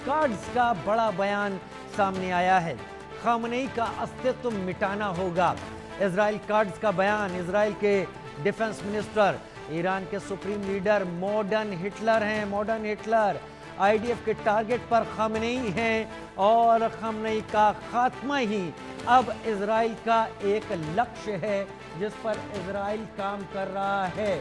Cards का बड़ा बयान सामने आया है। खामनेई का अस्तित्व मिटाना होगा। इजराइल कार्ड्स का बयान। इजराइल के डिफेंस मिनिस्टर ईरान के सुप्रीम लीडर मॉडर्न हिटलर हैं। मॉडर्न हिटलर आईडीएफ के टारगेट पर खामनेई हैं और खामनेई का खात्मा ही अब इजराइल का एक लक्ष्य है जिस पर इजराइल काम कर रहा है।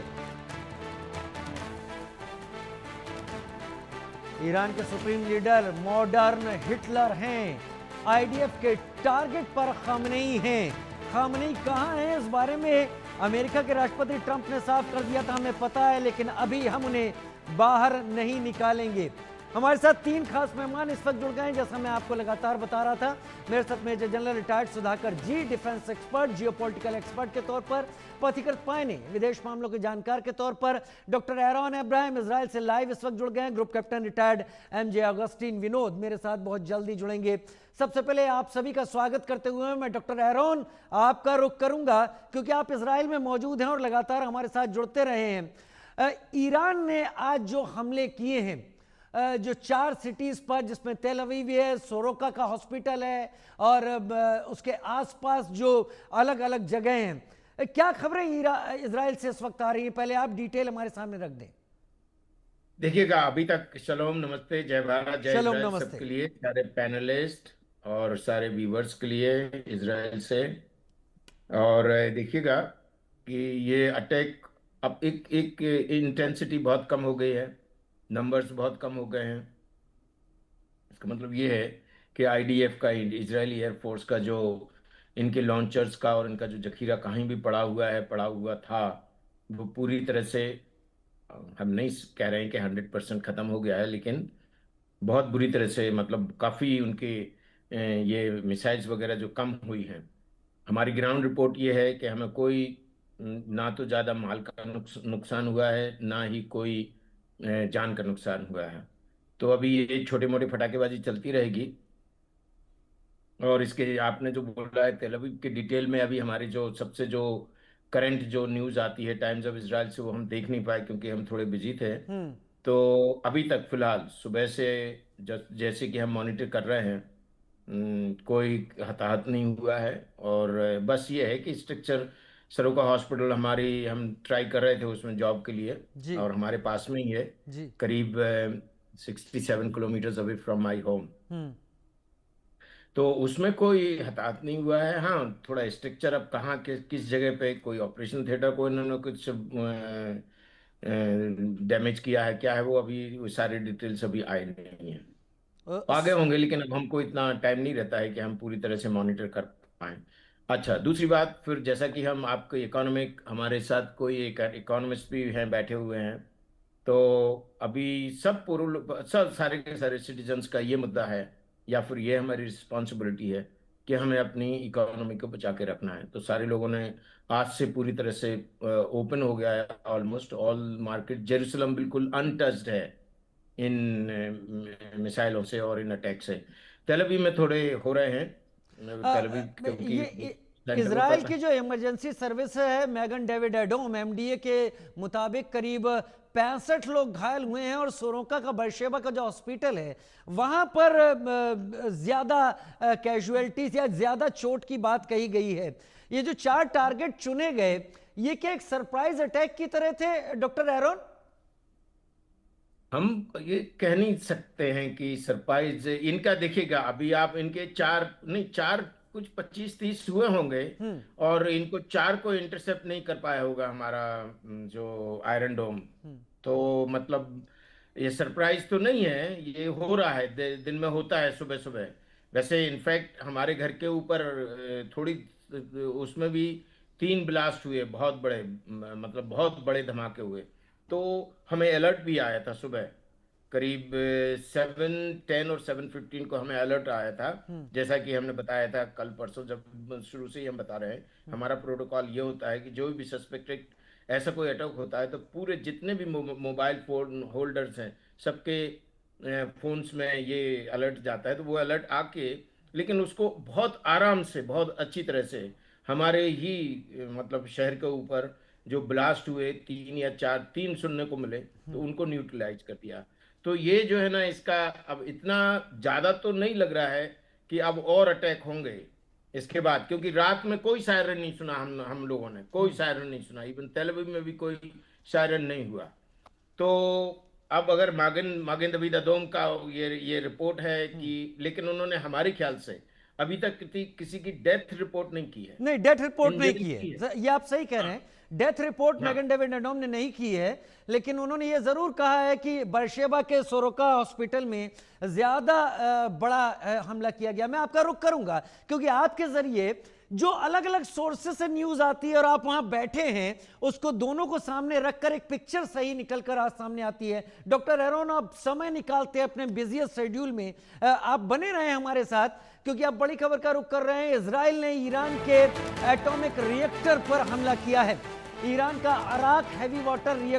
ईरान के सुप्रीम लीडर मॉडर्न हिटलर हैं। आईडीएफ के टारगेट पर खामनेई हैं। खामनेई कहां हैं, इस बारे में अमेरिका के राष्ट्रपति ट्रंप ने साफ कर दिया था, हमें पता है, लेकिन अभी हम उन्हें बाहर नहीं निकालेंगे। हमारे साथ तीन खास मेहमान इस वक्त जुड़ गए हैं, जैसा मैं आपको लगातार बता रहा था। मेरे साथ मेजर जनरल रिटायर्ड सुधाकर जी, डिफेंस एक्सपर्ट, जियोपॉलिटिकल एक्सपर्ट के तौर पर, पथिकृत पायने, विदेश मामलों के जानकार के तौर पर डॉक्टर एरॉन अब्राहम इजराइल से लाइव इस वक्त जुड़ गए हैं। Group captain retired MJ Augustine Vinod मेरे साथ बहुत जल्दी जुड़ेंगे। सबसे पहले आप सभी का स्वागत करते हुए मैं डॉक्टर एरॉन आपका रुख करूंगा, क्योंकि आप इजराइल में मौजूद हैं और लगातार हमारे साथ जुड़ते रहे हैं। ईरान ने आज जो हमले किए हैं, जो 4 सिटीज पर, जिसमें तेल अवीव है, सोरोका का हॉस्पिटल है और उसके आसपास जो अलग अलग जगह हैं, क्या खबरें इजराइल से इस वक्त आ रही हैं? पहले आप डिटेल हमारे सामने रख दें। देखिएगा, अभी तक शलोम, नमस्ते, जय भारत, जय शलोम, इजराइल नमस्ते। सबके लिए, सारे पैनलिस्ट और सारे व्यूवर्स के लिए इजराइल से। और देखिएगा कि ये अटैक अब एक एक इंटेंसिटी बहुत कम हो गई है, नंबर्स बहुत कम हो गए हैं। इसका मतलब ये है कि आईडीएफ का, इजरायली एयरफोर्स का, जो इनके लॉन्चर्स का और इनका जो जखीरा कहीं भी पड़ा हुआ है, पड़ा हुआ था, वो पूरी तरह से, हम नहीं कह रहे हैं कि 100% खत्म हो गया है, लेकिन बहुत बुरी तरह से, मतलब काफ़ी उनके ये मिसाइल्स वगैरह जो कम हुई हैं। हमारी ग्राउंड रिपोर्ट ये है कि हमें कोई ना तो ज़्यादा माल का नुकसान हुआ है, ना ही कोई जान का नुकसान हुआ है। तो अभी ये छोटे मोटे फटाकेबाजी चलती रहेगी। और इसके आपने जो बोला है तेल अवीव के डिटेल में, अभी हमारी जो सबसे जो करंट जो न्यूज़ आती है टाइम्स ऑफ इसराइल से, वो हम देख नहीं पाए क्योंकि हम थोड़े बिजी थे। हम्म। तो अभी तक फिलहाल सुबह से जैसे कि हम मॉनिटर कर रहे हैं, कोई हताहत नहीं हुआ है। और बस ये है कि स्ट्रक्चर, सरोका हॉस्पिटल, हमारी हम ट्राई कर रहे थे उसमें जॉब के लिए, जी। और हमारे पास में ही है, जी। करीब 67 kilometre away from my home. Hmm. तो उसमें कोई हताहत नहीं हुआ है। हाँ, थोड़ा स्ट्रक्चर अब कहाँ किस जगह पे, कोई ऑपरेशन थिएटर को इन्होंने कुछ डैमेज किया है, क्या है वो, अभी वो सारे डिटेल्स अभी आए नहीं है। आगे होंगे, लेकिन अब हमको इतना टाइम नहीं रहता है कि हम पूरी तरह से मॉनिटर कर पाए। अच्छा, दूसरी बात, फिर जैसा कि हम आपको इकोनॉमिक, हमारे साथ कोई एक इकोनॉमिस्ट भी हैं, बैठे हुए हैं। तो अभी सब पूर्व सब सारे के सारे सिटीजन्स का ये मुद्दा है, या फिर ये हमारी रिस्पॉन्सिबिलिटी है कि हमें अपनी इकोनॉमी को बचा के रखना है। तो सारे लोगों ने आज से पूरी तरह से ओपन हो गया है, ऑलमोस्ट ऑल मार्केट। जेरूसलम बिल्कुल अनटच्ड है इन मिसाइलों से और इन अटैक से। तेल अवीव में थोड़े हो रहे हैं, तेल अवीव क्योंकि सेंटर में इजराइल पड़ता की जो इमरजेंसी सर्विस है, मैगन डेविड एडोम एमडीए के मुताबिक करीब 65 लोग घायल हुए हैं और सोरोका का बरशेबा का जो हॉस्पिटल है वहां पर ज्यादा कैजुअलिटीज या ज्यादा चोट की बात कही गई है। ये जो 4 टारगेट चुने गए, ये क्या एक सरप्राइज अटैक की तरह थे डॉक्टर एरोन? हम ये कह नहीं सकते हैं कि सरप्राइज इनका। देखिएगा, अभी आप इनके चार नहीं, चार कुछ 25-30 हुए होंगे, हम्म। और इनको चार को इंटरसेप्ट नहीं कर पाया होगा हमारा जो आयरन डोम। हम्म। तो मतलब ये सरप्राइज तो नहीं है, ये हो रहा है, दिन में होता है सुबह सुबह। वैसे इनफैक्ट हमारे घर के ऊपर थोड़ी उसमें भी 3 ब्लास्ट हुए, बहुत बड़े, मतलब बहुत बड़े धमाके हुए। तो हमें अलर्ट भी आया था सुबह, करीब 7:10 और 7:15 को हमें अलर्ट आया था। हम्म। जैसा कि हमने बताया था कल परसों, जब शुरू से ही हम बता रहे हैं, हमारा प्रोटोकॉल ये होता है कि जो भी सस्पेक्टेड ऐसा कोई अटैक होता है, तो पूरे जितने भी मोबाइल फोन होल्डर्स हैं, सबके फोन्स में ये अलर्ट जाता है। तो वो अलर्ट आके, लेकिन उसको बहुत आराम से, बहुत अच्छी तरह से हमारे ही मतलब शहर के ऊपर जो ब्लास्ट हुए, 3 या 4, 3 सुनने को मिले, तो उनको न्यूट्रलाइज कर दिया। तो ये जो है ना, इसका अब इतना ज्यादा तो नहीं लग रहा है कि अब और अटैक होंगे इसके बाद, क्योंकि रात में कोई सायरन नहीं सुना, हम लोगों ने कोई सायरन नहीं सुना, इवन तेल अवीव में भी कोई सायरन नहीं हुआ। तो अब अगर मागन मागेन दबी ददोम का ये रिपोर्ट है कि, लेकिन उन्होंने हमारे ख्याल से अभी तक किसी की डेथ रिपोर्ट नहीं की है। नहीं, डेथ रिपोर्ट नहीं इंजरी की की है। है, ये आप सही कह रहे हैं। डेथ रिपोर्ट हाँ। मैगन डेविड एडोम ने नहीं की है, लेकिन उन्होंने ये जरूर कहा है कि बरशेबा के सोरोका हॉस्पिटल में ज्यादा बड़ा हमला किया गया। मैं आपका रुख करूंगा क्योंकि आपके जरिए जो अलग अलग सोर्सेस से न्यूज आती है और आप वहां बैठे हैं, उसको दोनों को सामने रखकर एक पिक्चर सही निकलकर आज सामने आती है। डॉक्टर एरोन, आप समय निकालते हैं अपने बिजिएस्ट शेड्यूल में, आप बने रहे हमारे साथ, क्योंकि आप बड़ी खबर का रुख कर रहे हैं। इजराइल ने ईरान के एटॉमिक रिएक्टर पर हमला किया है। ईरान का अराक हैवी वाटर रिएक्टर